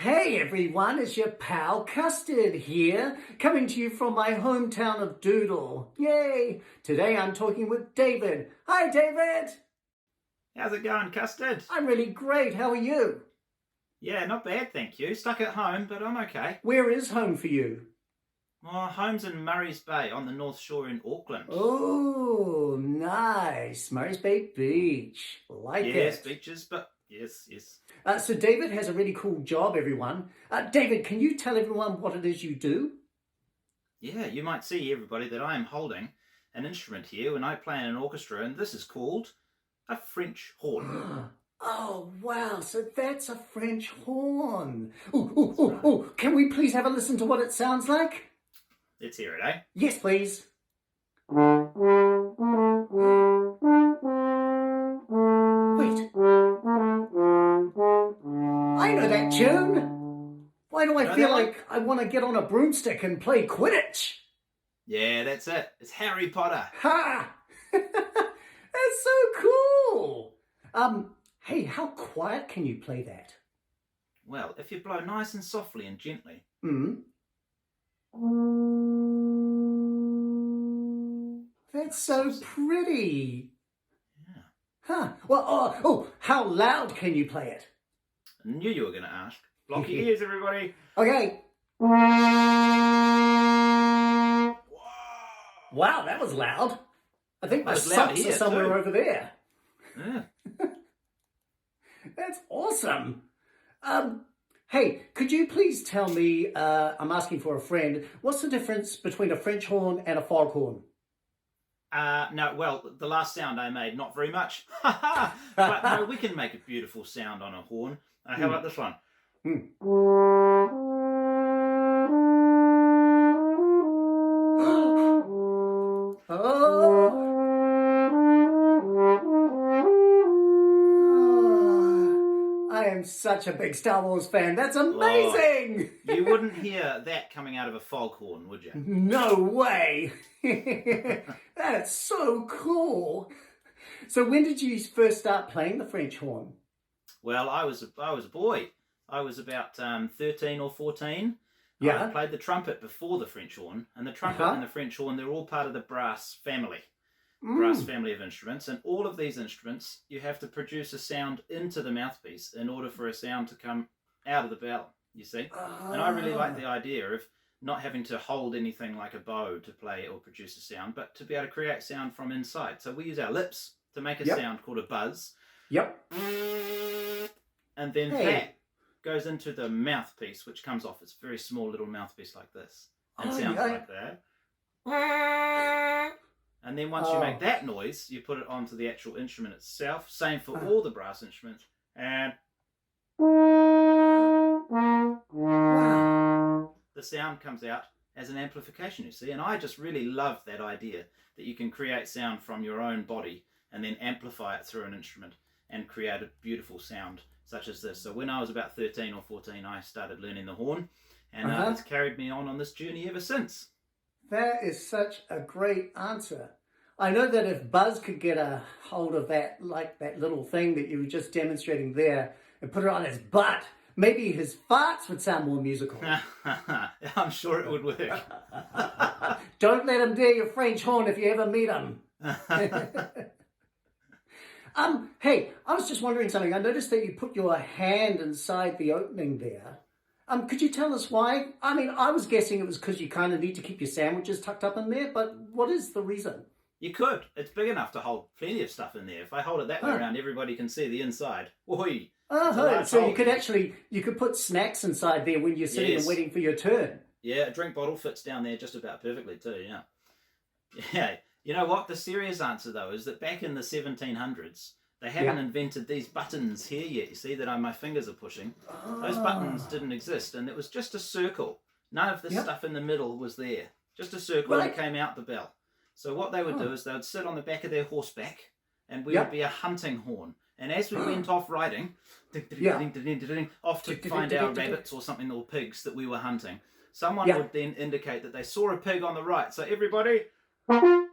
Hey everyone, it's your pal Custard here, coming to you from my hometown of Doodle. Yay! Today I'm talking with David. Hi David! How's it going, Custard? I'm really great, how are you? Yeah, not bad, thank you. Stuck at home, but I'm okay. Where is home for you? Well, home's in Murray's Bay on the North Shore in Auckland. Oh, nice. Murray's Bay Beach. Like it. Yes, beaches, but yes. So David has a really cool job, everyone. David, can you tell everyone what it is you do? Yeah, you might see, everybody, that I am holding an instrument here when I play in an orchestra, and this is called a French horn. Oh, wow, so that's a French horn. Oh, can we please have a listen to what it sounds like? Let's hear it, eh? Yes, please. Wait. I know that tune. Why do I feel like I want to get on a broomstick and play Quidditch? Yeah, that's it. It's Harry Potter. Ha! That's so cool. Hey, how quiet can you play that? Well, if you blow nice and softly and gently. That's so pretty. Yeah. Huh. Well, how loud can you play it? I knew you were going to ask. Block your ears, everybody. Okay. Whoa. Wow, that was loud. I think my That was loud socks are here, somewhere too. over there. Yeah. That's awesome. Hey, could you please tell me, I'm asking for a friend, what's the difference between a French horn and a foghorn? No, well, the last sound I made, not very much. But no, we can make a beautiful sound on a horn. How about this one? I am such a big Star Wars fan. That's amazing! Oh, you wouldn't hear that coming out of a foghorn, would you? No way! That's so cool. So when did you first start playing the French horn? Well, I was a boy. I was about 13 or 14. Yeah. I played the trumpet before the French horn, and the trumpet and the French horn, they're all part of the brass family. Brass family of instruments, and all of these instruments, you have to produce a sound into the mouthpiece in order for a sound to come out of the bell, you see. And I really like the idea of not having to hold anything like a bow to play or produce a sound, but to be able to create sound from inside. So we use our lips to make a sound called a buzz. Yep. And then that goes into the mouthpiece, which comes off. It's a very small little mouthpiece like this, and sounds like that. And then once you make that noise, you put it onto the actual instrument itself. Same for all the brass instruments. And the sound comes out as an amplification, you see. And I just really love that idea that you can create sound from your own body and then amplify it through an instrument and create a beautiful sound such as this. So when I was about 13 or 14, I started learning the horn, and it's carried me on this journey ever since. That is such a great answer. I know that if Buzz could get a hold of that, like that little thing that you were just demonstrating there, and put it on his butt, maybe his farts would sound more musical. I'm sure it would work. Don't let him dare your French horn if you ever meet him. Hey, I was just wondering something. I noticed that you put your hand inside the opening there. Could you tell us why? I mean, I was guessing it was because you kind of need to keep your sandwiches tucked up in there, but what is the reason? You could. It's big enough to hold plenty of stuff in there. If I hold it that way around, everybody can see the inside. Oi! So you could put snacks inside there when you're sitting and waiting for your turn. Yeah, a drink bottle fits down there just about perfectly too, yeah. Yeah. You know what? The serious answer, though, is that back in the 1700s, they haven't invented these buttons here yet, you see, that my fingers are pushing. Those buttons didn't exist, and it was just a circle. None of this stuff in the middle was there. Just a circle that came out the bell. So what they would do is they would sit on the back of their horseback, and we would be a hunting horn. And as we went off riding, off to find our rabbits or something, or pigs that we were hunting, someone would then indicate that they saw a pig on the right. So everybody... turn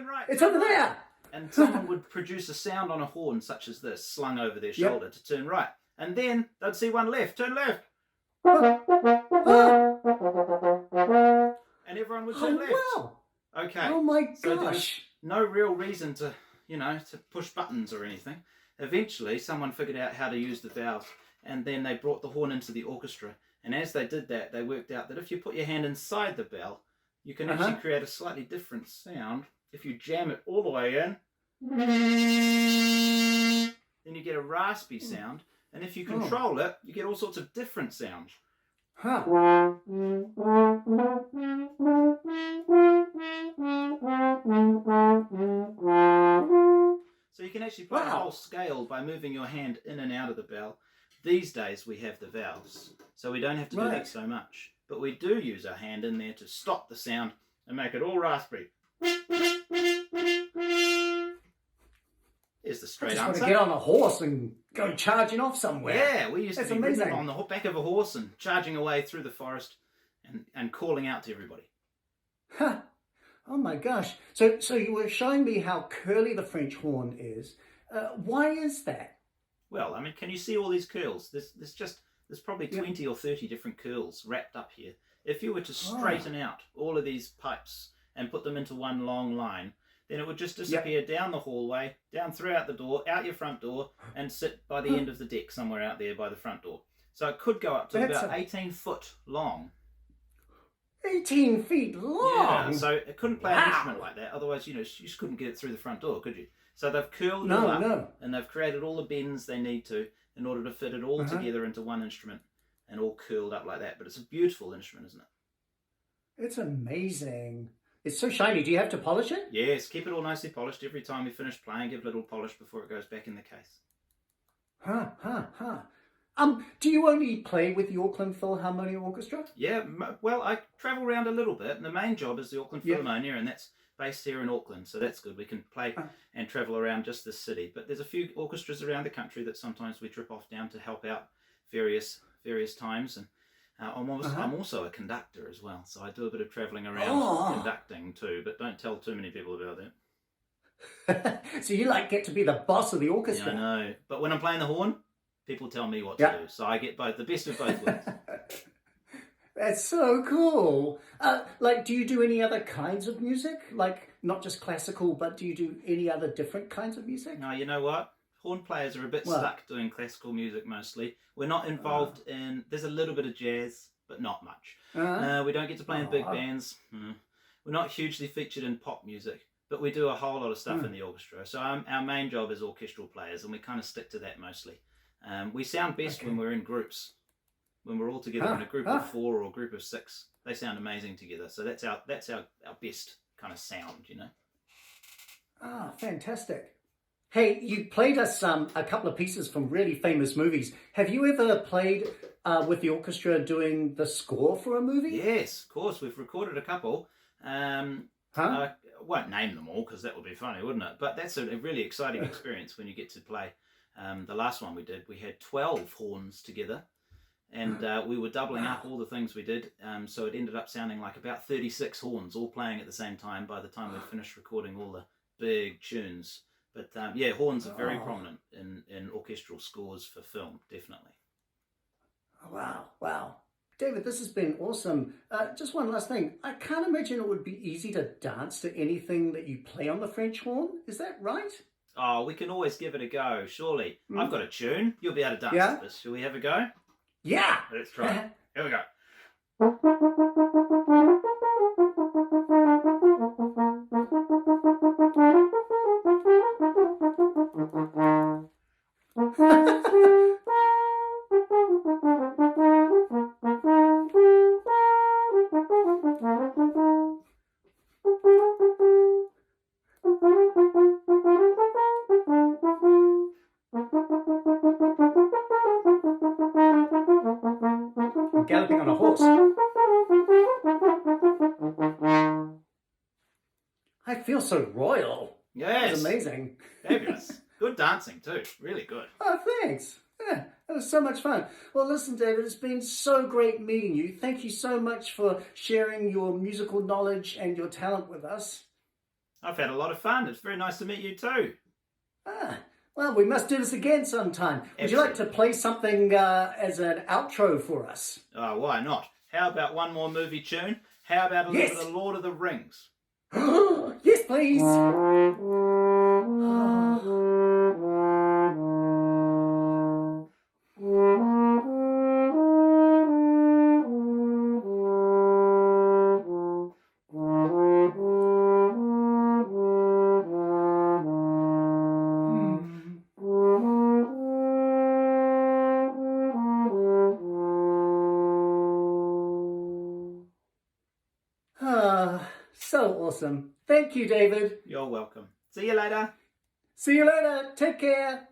right. It's over there. And someone would produce a sound on a horn such as this, slung over their shoulder to turn right. and then they'd see one left, turn left, and everyone would turn left. Wow. Okay. Oh my So there was gosh. no real reason to, to push buttons or anything. Eventually, someone figured out how to use the valve, and then they brought the horn into the orchestra. And as they did that, they worked out that if you put your hand inside the bell, you can actually create a slightly different sound. If you jam it all the way in, then you get a raspy sound. And if you control it, you get all sorts of different sounds. Huh. So you can actually play a whole scale by moving your hand in and out of the bell. These days we have the valves, so we don't have to do that so much. But we do use our hand in there to stop the sound and make it all raspy. Is the straight I just answer. want to get on a horse and go charging off somewhere. Yeah, we used to be amazing. ridden on the back of a horse and charging away through the forest and calling out to everybody. Huh. Oh my gosh. So you were showing me how curly the French horn is. Why is that? Well, I mean, can you see all these curls? There's probably 20 or 30 different curls wrapped up here. If you were to straighten out all of these pipes and put them into one long line, then it would just disappear down the hallway, down throughout the door, out your front door, and sit by the end of the deck somewhere out there by the front door. So it could go up to about 18 foot long. 18 feet long? Yeah, so it couldn't play an instrument like that. Otherwise, you just couldn't get it through the front door, could you? So they've curled it all up, and they've created all the bends they need to in order to fit it all together into one instrument and all curled up like that. But it's a beautiful instrument, isn't it? It's amazing. It's so shiny. Do you have to polish it? Yes, keep it all nicely polished. Every time we finish playing, give it a little polish before it goes back in the case. Do you only play with the Auckland Philharmonia Orchestra? Yeah, well, I travel around a little bit, and the main job is the Auckland Philharmonia, and that's based here in Auckland, so that's good. We can play and travel around just this city. But there's a few orchestras around the country that sometimes we trip off down to help out various times. And I'm also a conductor as well, so I do a bit of travelling around conducting too, but don't tell too many people about that. So you get to be the boss of the orchestra. Yeah, I know. But when I'm playing the horn, people tell me what to do, so I get the best of both worlds. That's so cool. Do you do any other kinds of music? Like, not just classical, but do you do any other different kinds of music? No, you know what? Horn players are a bit stuck doing classical music mostly. We're not involved in... There's a little bit of jazz, but not much. We don't get to play in big bands. We're not hugely featured in pop music, but we do a whole lot of stuff in the orchestra. So our main job is orchestral players, and we kind of stick to that mostly. We sound best when we're in groups. When we're all together in a group of 4 or a group of 6, they sound amazing together. So that's our best kind of sound, Fantastic. Hey, you played us a couple of pieces from really famous movies. Have you ever played with the orchestra doing the score for a movie? Yes, of course. We've recorded a couple. I won't name them all because that would be funny, wouldn't it? But that's a really exciting experience when you get to play. The last one we did, we had 12 horns together. And we were doubling up all the things we did, so it ended up sounding like about 36 horns all playing at the same time by the time we'd finished recording all the big tunes. But horns are very prominent in orchestral scores for film, definitely. Wow. David, this has been awesome. Just one last thing. I can't imagine it would be easy to dance to anything that you play on the French horn. Is that right? Oh, we can always give it a go, surely. I've got a tune. You'll be able to dance to this. Shall we have a go? Yeah. Let's try. Here we go. Galloping on a horse. I feel so royal. Yes. That was amazing. Fabulous. Good dancing too. Really good. Oh, thanks. Yeah, that was so much fun. Well, listen, David, it's been so great meeting you. Thank you so much for sharing your musical knowledge and your talent with us. I've had a lot of fun. It's very nice to meet you too. Well, we must do this again sometime. Would you like to play something as an outro for us? Oh, why not? How about one more movie tune? How about a little bit of Lord of the Rings? Yes, please. So awesome. Thank you, David. You're welcome. See you later. See you later. Take care.